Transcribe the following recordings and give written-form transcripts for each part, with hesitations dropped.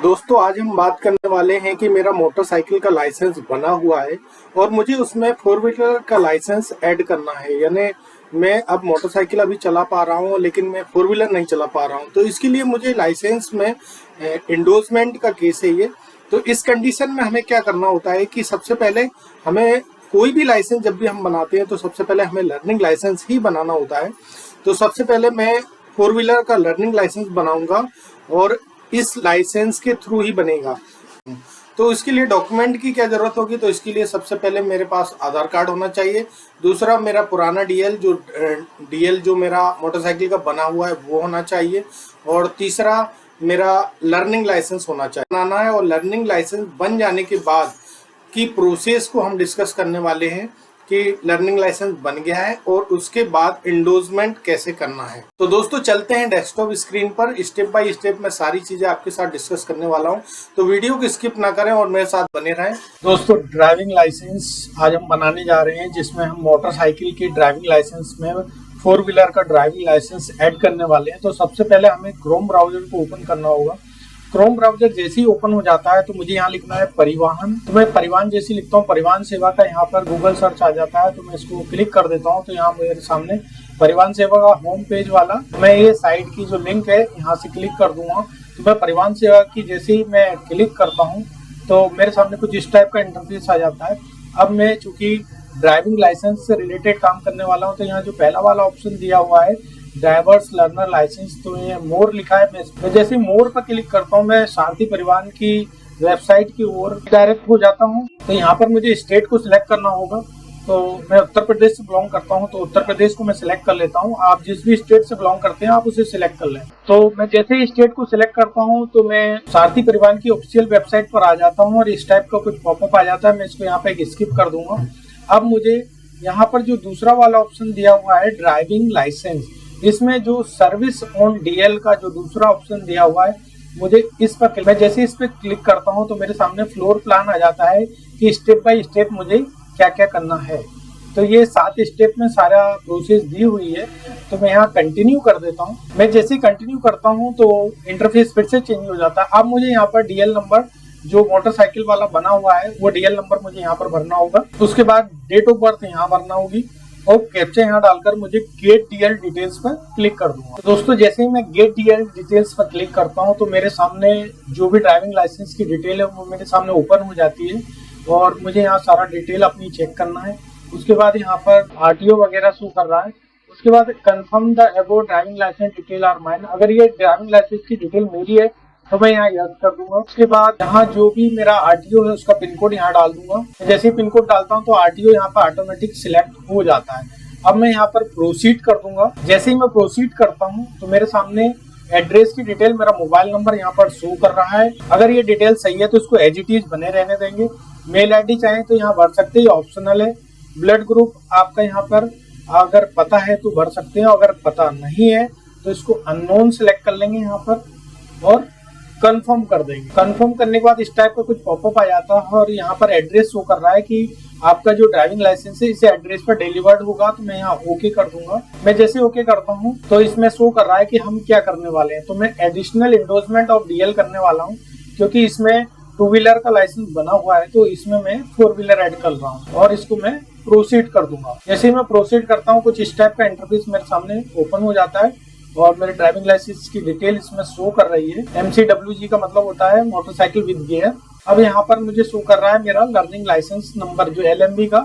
दोस्तों आज हम बात करने वाले हैं कि मेरा मोटरसाइकिल का लाइसेंस बना हुआ है और मुझे उसमें फोर व्हीलर का लाइसेंस ऐड करना है। यानी मैं अब मोटरसाइकिल अभी चला पा रहा हूँ लेकिन मैं फोर व्हीलर नहीं चला पा रहा हूँ, तो इसके लिए मुझे लाइसेंस में इंडोर्समेंट का केस है ये। तो इस कंडीशन में हमें क्या करना होता है कि सबसे पहले हमें कोई भी लाइसेंस जब भी हम बनाते हैं तो सबसे पहले हमें लर्निंग लाइसेंस ही बनाना होता है। तो सबसे पहले मैं फोर व्हीलर का लर्निंग लाइसेंस बनाऊंगा और इस लाइसेंस के थ्रू ही बनेगा। तो इसके लिए डॉक्यूमेंट की क्या जरूरत होगी, तो इसके लिए सबसे पहले मेरे पास आधार कार्ड होना चाहिए। दूसरा मेरा पुराना डीएल जो मेरा मोटरसाइकिल का बना हुआ है वो होना चाहिए। और तीसरा मेरा लर्निंग लाइसेंस होना चाहिए बनाना है। और लर्निंग लाइसेंस बन जाने के बाद की प्रोसेस को हम डिस्कस करने वाले हैं कि लर्निंग लाइसेंस बन गया है और उसके बाद इंडोर्समेंट कैसे करना है। तो दोस्तों चलते हैं डेस्कटॉप स्क्रीन पर, स्टेप बाय स्टेप मैं सारी चीजें आपके साथ डिस्कस करने वाला हूं। तो वीडियो को स्किप ना करें और मेरे साथ बने रहें। दोस्तों ड्राइविंग लाइसेंस आज हम बनाने जा रहे हैं, जिसमें हम मोटरसाइकिल की ड्राइविंग लाइसेंस में फोर व्हीलर का ड्राइविंग लाइसेंस ऐड करने वाले हैं। तो सबसे पहले हमें क्रोम ब्राउजर को ओपन करना होगा। क्रोम ब्राउजर जैसे ही ओपन हो जाता है तो मुझे यहाँ लिखना है परिवहन। तो मैं परिवहन जैसे लिखता हूँ, परिवहन सेवा का यहाँ पर गूगल सर्च आ जाता है। तो मैं इसको क्लिक कर देता हूँ। तो यहाँ मेरे सामने परिवहन सेवा का होम पेज वाला, मैं ये साइट की जो लिंक है यहाँ से क्लिक कर दूंगा। तो मैं परिवहन सेवा की जैसे ही मैं क्लिक करता हूँ तो मेरे सामने कुछ इस टाइप का इंटरफेस आ जाता है। अब मैं चूंकि ड्राइविंग लाइसेंस से रिलेटेड काम करने वाला हूँ, तो यहाँ जो पहला वाला ऑप्शन दिया हुआ है ड्राइवर्स लर्नर लाइसेंस, तो ये मोर लिखा है। मैं जैसे मोर पर क्लिक करता हूँ मैं सारथी परिवहन की वेबसाइट की ओर डायरेक्ट हो जाता हूँ। तो यहाँ पर मुझे स्टेट को सिलेक्ट करना होगा। तो मैं उत्तर प्रदेश से बिलोंग करता हूँ, तो उत्तर प्रदेश को मैं सिलेक्ट कर लेता हूँ। आप जिस भी स्टेट से बिलोंग करते हैं आप उसे सिलेक्ट कर लें। तो मैं जैसे ही स्टेट को सिलेक्ट करता हूँ तो मैं सारथी परिवहन की ऑफिशियल वेबसाइट पर आ जाता हूँ और इस टाइप का कुछ पॉपअप आ जाता है। मैं इसको यहाँ पे स्किप कर दूंगा। अब मुझे यहाँ पर जो दूसरा वाला ऑप्शन दिया हुआ है ड्राइविंग लाइसेंस, इसमें जो सर्विस ऑन डीएल का जो दूसरा ऑप्शन दिया हुआ है, मुझे इस पर मैं जैसे इस पर क्लिक करता हूं तो मेरे सामने फ्लोर प्लान आ जाता है कि स्टेप बाय स्टेप मुझे क्या क्या करना है। तो ये 7 स्टेप में सारा प्रोसेस दी हुई है। तो मैं यहाँ कंटिन्यू कर देता हूँ। मैं जैसे ही कंटिन्यू करता हूँ तो इंटरफेस फिर से चेंज हो जाता है। अब मुझे यहाँ पर डीएल नंबर जो मोटरसाइकिल वाला बना हुआ है वो डीएल नंबर मुझे यहाँ पर भरना होगा। उसके बाद डेट ऑफ बर्थ यहाँ भरना होगी और कैप्चा यहाँ डालकर मुझे गेट डीएल डिटेल्स पर क्लिक कर दूंगा। तो दोस्तों जैसे ही मैं गेट डीएल डिटेल्स पर क्लिक करता हूँ तो मेरे सामने जो भी ड्राइविंग लाइसेंस की डिटेल है वो मेरे सामने ओपन हो जाती है और मुझे यहाँ सारा डिटेल अपनी चेक करना है। उसके बाद यहाँ पर आरटीओ वगैरह शो कर रहा है। उसके बाद confirm the above driving licence detail are mine, अगर ये ड्राइविंग लाइसेंस की डिटेल मेरी है तो मैं यहाँ यस कर दूंगा। उसके बाद यहाँ जो भी मेरा आरटीओ है उसका पिन कोड यहाँ डाल दूंगा। जैसे ही पिन कोड डालता हूँ तो आरटीओ यहाँ पर ऑटोमेटिक सिलेक्ट हो जाता है। अब मैं यहाँ पर प्रोसीड कर दूंगा। जैसे ही मैं प्रोसीड करता हूँ तो मेरे सामने एड्रेस की डिटेल, मेरा मोबाइल नंबर यहाँ पर शो कर रहा है। अगर ये डिटेल सही है तो इसको एज इट इज बने रहने देंगे। मेल आईडी चाहे तो यहाँ भर सकते हैं, ऑप्शनल है। ब्लड ग्रुप आपका यहाँ पर अगर पता है तो भर सकते हैं, अगर पता नहीं है तो इसको अननोन सिलेक्ट कर लेंगे यहाँ पर और कंफर्म कर देंगे। कंफर्म करने के बाद इस टाइप का कुछ पॉपअप आ जाता है और यहाँ पर एड्रेस शो कर रहा है कि आपका जो ड्राइविंग लाइसेंस है इसे एड्रेस पर डिलीवर्ड होगा। तो मैं यहाँ ओके कर दूंगा। मैं जैसे ओके करता हूँ तो इसमें शो कर रहा है कि हम क्या करने वाले हैं। तो मैं एडिशनल इंडोर्समेंट ऑफ डीएल करने वाला हूँ, क्योंकि इसमें टू व्हीलर का लाइसेंस बना हुआ है तो इसमें मैं फोर व्हीलर ऐड कर रहा हूँ और इसको मैं प्रोसीड कर दूंगा। जैसे ही मैं प्रोसीड करता हूँ कुछ इस टाइप का इंटरफेस मेरे सामने ओपन हो जाता है और मेरे ड्राइविंग लाइसेंस की डिटेल इसमें शो कर रही है। MCWG का मतलब होता है मोटरसाइकिल विद गियर। अब यहाँ पर मुझे शो कर रहा है मेरा लर्निंग लाइसेंस नंबर जो LMB का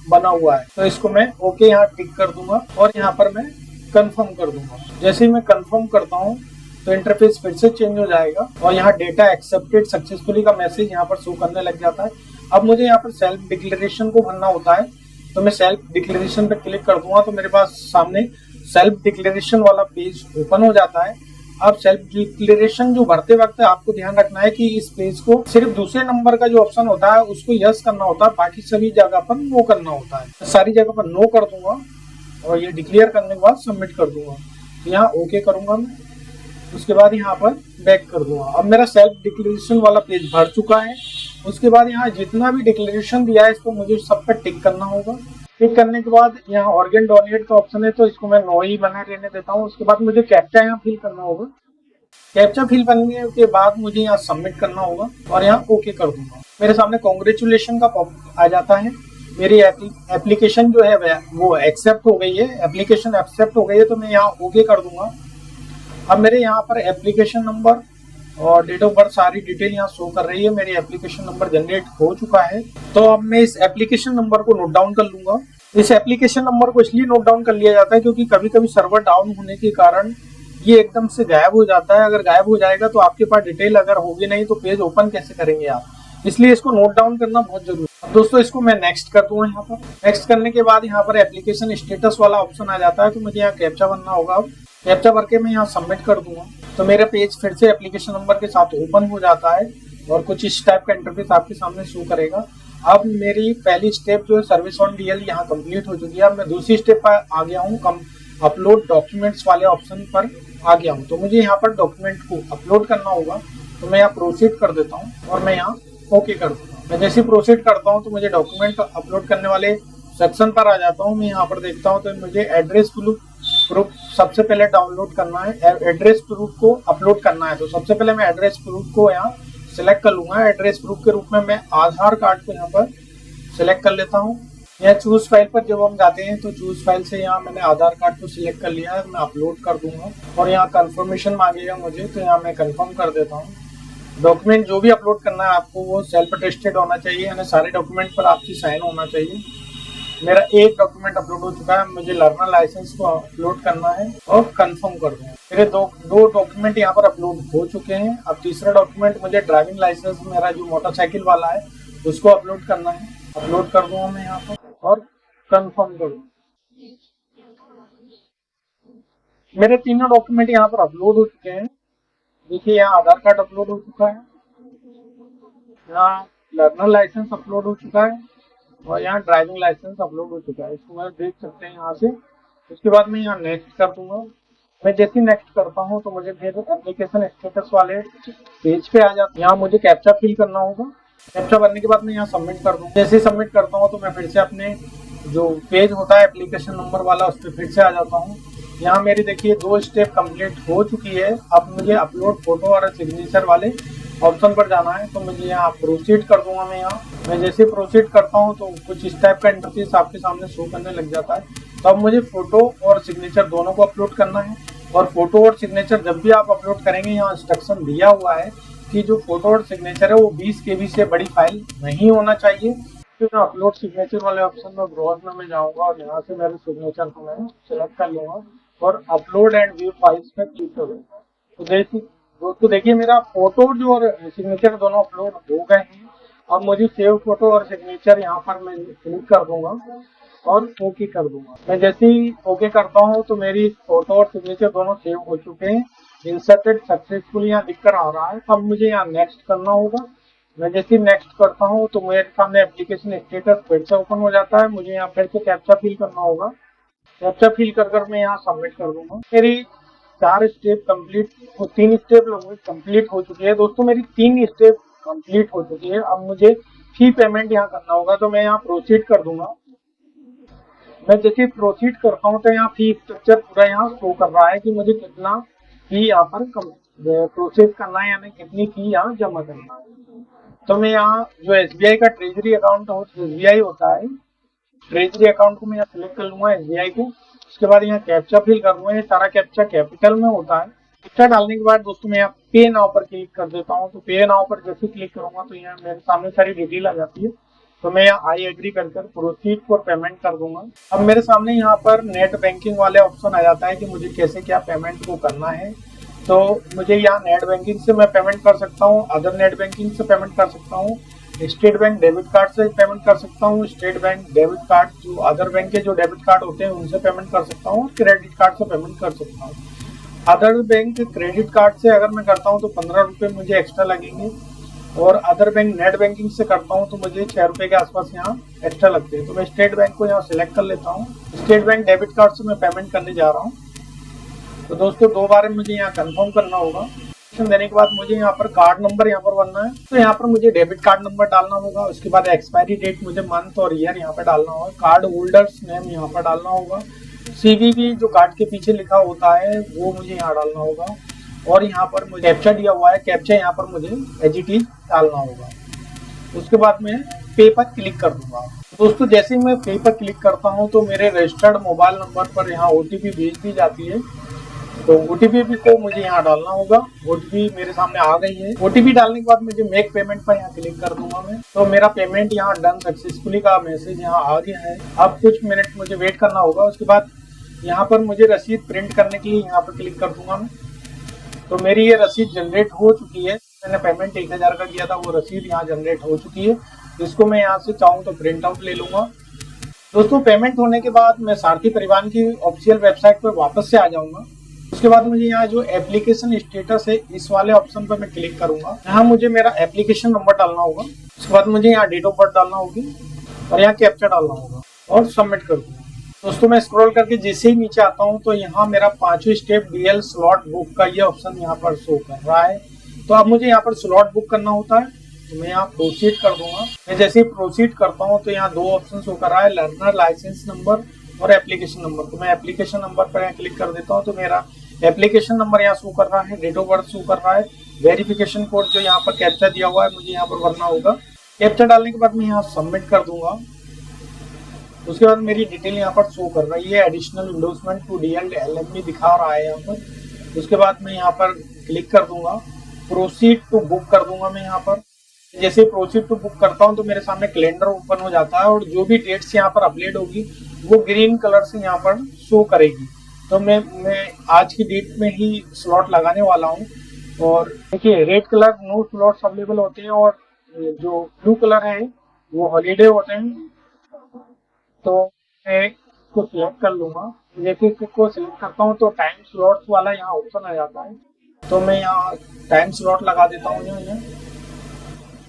बना हुआ है। तो इसको मैं ओके यहाँ टिक कर दूंगा और यहाँ पर मैं कंफर्म कर दूंगा। जैसे ही मैं कंफर्म करता हूँ तो इंटरफेस फिर से चेंज हो जाएगा और यहाँ डेटा एक्सेप्टेड सक्सेसफुली का मैसेज यहाँ पर शो करने लग जाता है। अब मुझे यहाँ पर सेल्फ डिक्लेरेशन को भरना होता है। तो मैं सेल्फ डिक्लेरेशन पे क्लिक कर दूंगा तो मेरे पास सामने सेल्फ डिक्लेरेशन वाला पेज ओपन हो जाता है। अब सेल्फ डिक्लेरेशन जो भरते वक्त आपको ध्यान रखना है कि इस पेज को सिर्फ दूसरे नंबर का जो ऑप्शन होता है उसको यस करना होता है, बाकी सभी जगह पर नो करना होता है। सारी जगह पर नो कर दूंगा और ये डिक्लेयर करने के बाद सबमिट कर दूंगा। तो यहाँ ओके करूंगा मैं। उसके बाद यहाँ पर बैक कर दूंगा। अब मेरा सेल्फ डिक्लेरेशन वाला पेज भर चुका है। उसके बाद यहाँ जितना भी डिक्लेरेशन दिया है इसको मुझे सब पर टिक करना होगा। टिक करने के बाद यहाँ ऑर्गन डोनेट का ऑप्शन है तो इसको मैं नो ही बना रहने देता हूँ। उसके बाद मुझे कैप्चा यहाँ फिल करना होगा। कैप्चा फिल करने के बाद मुझे यहाँ सबमिट करना होगा और यहाँ ओके कर दूंगा। मेरे सामने कॉन्ग्रेचुलेशन का पॉप आ जाता है। मेरी एप्लीकेशन जो है वो एक्सेप्ट हो गई है, एप्लीकेशन एक्सेप्ट हो गई है, तो मैं यहाँ ओके कर दूंगा। अब मेरे यहाँ पर एप्लीकेशन नंबर और डेट ऑफ बर्थ सारी डिटेल यहाँ शो कर रही है। मेरी एप्लीकेशन नंबर जनरेट हो चुका है। तो अब मैं इस एप्लीकेशन नंबर को नोट डाउन कर लूंगा। इस एप्लीकेशन नंबर को इसलिए नोट डाउन कर लिया जाता है क्योंकि कभी कभी सर्वर डाउन होने के कारण ये एकदम से गायब हो जाता है। अगर गायब हो जाएगा तो आपके पास डिटेल अगर होगी नहीं तो पेज ओपन कैसे करेंगे आप, इसलिए इसको नोट डाउन करना बहुत जरूरी है। दोस्तों इसको मैं नेक्स्ट कर दूंगा। यहाँ पर नेक्स्ट करने के बाद यहाँ पर एप्लीकेशन स्टेटस वाला ऑप्शन आ जाता है, तो मुझे यहाँ कैप्चा भरना होगा। अब कैप्चा भर के मैं यहाँ सबमिट कर दूंगा तो मेरा पेज फिर से एप्लीकेशन नंबर के साथ ओपन हो जाता है और कुछ इस टाइप का इंटरफेस आपके सामने शो करेगा। अब मेरी पहली स्टेप जो है सर्विस ऑन डीएल यहाँ कंप्लीट हो चुकी है। अब मैं दूसरी स्टेप पर आ गया हूँ, अपलोड डॉक्यूमेंट्स वाले ऑप्शन पर आ गया हूँ। तो मुझे यहाँ पर डॉक्यूमेंट को अपलोड करना होगा, तो मैं यहाँ प्रोसीड कर देता हूँ और मैं यहाँ ओके कर दूंगा। मैं जैसे प्रोसीड करता हूँ तो मुझे डॉक्यूमेंट अपलोड करने वाले सेक्शन पर आ जाता हूँ। मैं यहाँ पर देखता हूँ तो मुझे एड्रेस प्रूफ सबसे पहले डाउनलोड करना है, एड्रेस प्रूफ को अपलोड करना है। तो सबसे पहले मैं एड्रेस प्रूफ को यहाँ सिलेक्ट कर लूंगा। एड्रेस प्रूफ के रूप में मैं आधार कार्ड को यहाँ पर सिलेक्ट कर लेता हूँ। यहाँ चूज फाइल पर जब हम जाते हैं तो चूज फाइल से यहाँ मैंने आधार कार्ड को सिलेक्ट कर लिया है, मैं अपलोड कर दूंगा और यहाँ कंफर्मेशन मांगेगा मुझे, तो यहाँ मैं कंफर्म कर देता हूँ। डॉक्यूमेंट जो भी अपलोड करना है आपको वो सेल्फ अटेस्टेड होना चाहिए, यानी सारे डॉक्यूमेंट पर आपकी साइन होना चाहिए। मेरा एक डॉक्यूमेंट अपलोड हो चुका है, मुझे लर्नर लाइसेंस को अपलोड करना है और कंफर्म कर दूंगा। मेरे दो डॉक्यूमेंट यहाँ पर अपलोड हो चुके हैं। अब तीसरा डॉक्यूमेंट मुझे ड्राइविंग लाइसेंस मेरा जो मोटरसाइकिल वाला है उसको अपलोड करना है, अपलोड कर दूंगा मैं यहाँ पर और कंफर्म कर दूंगा। मेरे तीनों डॉक्यूमेंट यहाँ पर अपलोड हो चुके हैं। देखिए यहाँ आधार कार्ड अपलोड हो चुका है, यहाँ लर्नर लाइसेंस अपलोड हो चुका है और यहाँ ड्राइविंग लाइसेंस अपलोड हो चुका है। इसको मैं देख सकते हैं यहाँ से। उसके बाद मैं यहाँ नेक्स्ट कर दूंगा। मैं जैसे नेक्स्ट करता हूँ तो मुझे फिर एप्लीकेशन स्टेटस वाले पेज पे आ जाता है। यहाँ मुझे कैप्चा फिल करना होगा। कैप्चा भरने के बाद मैं यहाँ सबमिट कर दूंगा। जैसे सबमिट करता हूँ तो मैं फिर से अपने जो पेज होता है एप्लीकेशन नंबर वाला उस पर फिर से आ जाता हूँ। यहाँ मेरी देखिए 2 स्टेप कंप्लीट हो चुकी है। अब मुझे अपलोड फोटो और सिग्नेचर वाले ऑप्शन पर जाना है, तो मुझे यहाँ प्रोसीड कर दूंगा। मैं जैसे प्रोसीड करता हूँ तो कुछ इस टाइप का इंटरफेस आपके सामने शो करने लग जाता है। तो अब मुझे फोटो और सिग्नेचर दोनों को अपलोड करना है और फोटो और सिग्नेचर जब भी आप अपलोड करेंगे यहाँ इंस्ट्रक्शन दिया हुआ है कि जो फोटो और सिग्नेचर है वो 20 KB से बड़ी फाइल नहीं होना चाहिए। तो मैं अपलोड सिग्नेचर वाले ऑप्शन में ब्राउज में मैं जाऊँगा और यहाँ से मेरे सिग्नेचर को मैं सिलेक्ट कर लूँगा और अपलोड एंड व्यू फाइल्स पे क्लिक करूँगा। तो देखिए मेरा फोटो जो और सिग्नेचर दोनों अपलोड हो गए हैं। अब मुझे सेव फोटो और सिग्नेचर यहाँ पर मैं क्लिक कर दूंगा और ओके कर दूंगा। मैं जैसे ही ओके करता हूँ तो मेरी फोटो और सिग्नेचर दोनों सेव हो चुके हैं। इंसर्टेड सक्सेसफुली यहाँ दिख कर आ रहा है। अब मुझे यहाँ नेक्स्ट करना होगा। मैं जैसे ही नेक्स्ट करता हूँ तो मेरे सामने एप्लीकेशन स्टेटस फिर से ओपन हो जाता है। मुझे यहाँ फिर से कैप्चा फिल करना होगा। कैप्चा फिल कर मैं यहाँ सबमिट कर दूंगा। मेरी 4 स्टेप कंप्लीट, 3 स्टेप कंप्लीट हो चुकी है। दोस्तों मेरी 3 स्टेप कंप्लीट हो चुकी है। अब मुझे फी पेमेंट यहाँ करना होगा, तो मैं यहाँ प्रोसीड कर दूंगा। मैं जैसे प्रोसीड करता हूँ तो यहाँ फी स्ट्रक्चर पूरा यहाँ शो कर रहा है कि मुझे कितना फी यहाँ पर प्रोसेस करना है, यानी कितनी फी यहाँ जमा करना है। तो मैं यहाँ जो SBI का ट्रेजरी अकाउंट SBI होता है, ट्रेजरी अकाउंट को मैं यहाँ सिलेक्ट कर लूंगा SBI को। उसके बाद यहाँ कैप्चा फिल करूंगा। ये सारा कैप्चा कैपिटल में होता है। कैप्चा डालने के बाद दोस्तों मैं यहाँ पे नाउ पर क्लिक कर देता हूँ। तो पे नाउ पर जैसे क्लिक करूंगा तो यहाँ मेरे सामने सारी डिटेल आ जाती है। तो मैं यहाँ आई एग्री कर प्रोसीड फॉर पेमेंट कर दूंगा। अब मेरे सामने यहाँ पर नेट बैंकिंग वाले ऑप्शन आ जाता है कि मुझे कैसे क्या पेमेंट को करना है। तो मुझे यहाँ नेट बैंकिंग से मैं पेमेंट कर सकता हूँ, अदर नेट बैंकिंग से पेमेंट कर सकता हूँ, स्टेट बैंक डेबिट कार्ड से पेमेंट कर सकता हूँ, स्टेट बैंक डेबिट कार्ड जो अदर बैंक के जो डेबिट कार्ड होते हैं उनसे पेमेंट कर सकता हूँ, क्रेडिट कार्ड से पेमेंट कर सकता हूँ। अदर बैंक क्रेडिट कार्ड से अगर मैं करता हूँ तो 15 रुपये मुझे एक्स्ट्रा लगेंगे और अदर बैंक नेट बैंकिंग से करता हूँ तो मुझे 6 रुपये के आसपास यहाँ एक्स्ट्रा लगते हैं। तो मैं स्टेट बैंक को यहाँ सिलेक्ट कर लेता हूँ। स्टेट बैंक डेबिट कार्ड से मैं पेमेंट करने जा रहा हूँ। तो दोस्तों 2 बार मुझे यहाँ कंफर्म करना होगा। देने के बाद मुझे यहाँ पर कार्ड नंबर यहाँ पर भरना है। तो यहाँ पर मुझे डेबिट कार्ड नंबर डालना होगा। उसके बाद एक्सपायरी डेट मुझे मंथ और ईयर यहाँ पर डालना होगा। कार्ड होल्डर्स नेम यहाँ पर डालना होगा। CVV जो कार्ड के पीछे लिखा होता है वो मुझे यहाँ डालना होगा और यहाँ पर मुझे कैप्चा दिया हुआ है, कैप्चा यहाँ पर मुझे एजिटी डालना होगा। उसके बाद मैं पे पर क्लिक कर दूंगा। दोस्तों जैसे ही मैं पे पर क्लिक करता हूँ तो मेरे रजिस्टर्ड मोबाइल नंबर पर यहाँ ओटीपी भेज दी जाती है। तो ओटीपी को मुझे यहाँ डालना होगा। ओटीपी मेरे सामने आ गई है। ओटीपी डालने के बाद मुझे मेक पेमेंट पर यहाँ क्लिक कर दूंगा मैं। तो मेरा पेमेंट यहाँ डन सक्सेसफुली का मैसेज यहाँ आ गया है। अब कुछ मिनट मुझे वेट करना होगा। उसके बाद यहाँ पर मुझे रसीद प्रिंट करने के लिए यहाँ पर क्लिक कर दूंगा मैं। तो मेरी ये रसीद जनरेट हो चुकी है। मैंने पेमेंट 1000 का किया था, वो रसीद यहाँ जनरेट हो चुकी है। इसको मैं यहाँ से चाहूँ तो प्रिंट आउट ले लूंगा। दोस्तों पेमेंट होने के बाद मैं सारथी परिवहन की ऑफिशियल वेबसाइट पर वापस से आ जाऊंगा। उसके बाद मुझे यहाँ जो एप्लीकेशन स्टेटस है इस वाले ऑप्शन पर मैं क्लिक करूंगा। यहाँ मुझे मेरा एप्लीकेशन नंबर डालना होगा। उसके बाद मुझे यहाँ डेट ऑफ बर्थ डालना होगी और यहाँ कैप्चा डालना होगा और सबमिट कर दूंगा। दोस्तों मैं स्क्रॉल करके जैसे ही नीचे आता हूँ तो यहाँ मेरा 5वां स्टेप डीएल स्लॉट बुक का ये ऑप्शन यहाँ पर शो कर रहा है। तो अब मुझे यहाँ पर स्लॉट बुक करना होता है, तो मैं यहाँ प्रोसीड कर दूंगा। मैं जैसे ही प्रोसीड करता हूँ तो यहाँ 2 ऑप्शन शो कर रहा है, लर्नर लाइसेंस नंबर और एप्लीकेशन नंबर। तो मैं एप्लीकेशन नंबर पर यहाँ क्लिक कर देता हूँ। तो मेरा एप्लीकेशन नंबर यहाँ शो कर रहा है, डेट ऑफ बर्थ शो कर रहा है, वेरिफिकेशन कोड जो यहाँ पर कैप्चा दिया हुआ है मुझे यहाँ पर भरना होगा। कैप्चा डालने के बाद मैं यहाँ सबमिट कर दूंगा। उसके बाद मेरी डिटेल यहाँ पर शो कर रही है, additional endorsement to DL LMB दिखा रहा है यहाँ पर। उसके बाद मैं यहाँ पर क्लिक कर दूंगा, प्रोसीड टू बुक कर दूंगा मैं यहाँ पर। जैसे प्रोसीड टू बुक करता हूँ तो मेरे सामने कैलेंडर ओपन हो जाता है और जो भी डेट्स यहाँ पर अपडेट होगी वो ग्रीन कलर से यहाँ पर शो करेगी। तो मैं आज की डेट में ही स्लॉट लगाने वाला हूँ। और देखिए red colour no slots available होते हैं और जो ब्लू कलर है वो हॉलीडे होते हैं। तो मैं इसको सिलेक्ट कर लूंगा। जैसे इसको सिलेक्ट करता हूँ तो टाइम स्लॉट्स वाला यहाँ ऑप्शन आ जाता है। तो मैं यहाँ टाइम स्लॉट लगा देता हूँ यहाँ।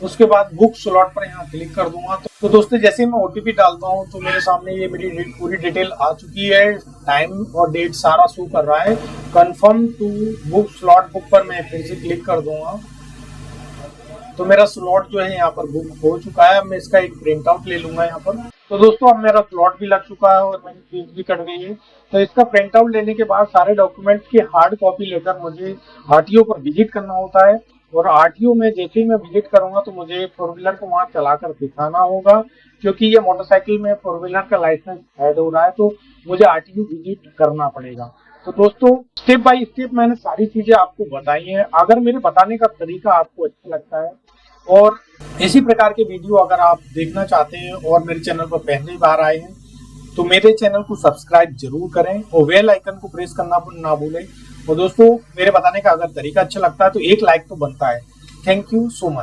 उसके बाद बुक स्लॉट पर यहाँ क्लिक कर दूंगा। तो दोस्तों जैसे मैं ओटीपी डालता हूँ तो मेरे सामने ये मेरी पूरी डिटेल आ चुकी है। टाइम और डेट सारा शो कर रहा है। Confirm to book slot book पर मैं फिर से क्लिक कर दूंगा। तो मेरा स्लॉट जो है यहाँ पर बुक हो चुका है। मैं इसका एक प्रिंट आउट ले लूंगा यहाँ पर। तो दोस्तों अब मेरा स्लॉट भी लग चुका है और मेरी फीस भी कट गई है। तो इसका प्रिंट आउट लेने के बाद सारे डॉक्यूमेंट्स की हार्ड कॉपी लेकर मुझे आरटीओ पर विजिट करना होता है। और आरटीओ में जैसे ही मैं विजिट करूंगा तो मुझे 4 व्हीलर को वहां चलाकर दिखाना होगा, क्योंकि ये मोटरसाइकिल में 4 व्हीलर का लाइसेंस ऐड हो रहा है। तो मुझे आरटीओ विजिट करना पड़ेगा। तो दोस्तों स्टेप बाय स्टेप मैंने सारी चीजें आपको बताई हैं। अगर मेरे बताने का तरीका आपको अच्छा लगता है और इसी प्रकार के वीडियो अगर आप देखना चाहते हैं और मेरे चैनल पर पहली बार आए हैं तो मेरे चैनल को सब्सक्राइब जरूर करें और बेल आइकन को प्रेस करना ना भूलें। और दोस्तों मेरे बताने का अगर तरीका अच्छा लगता है तो एक लाइक तो बनता है। Thank you so much.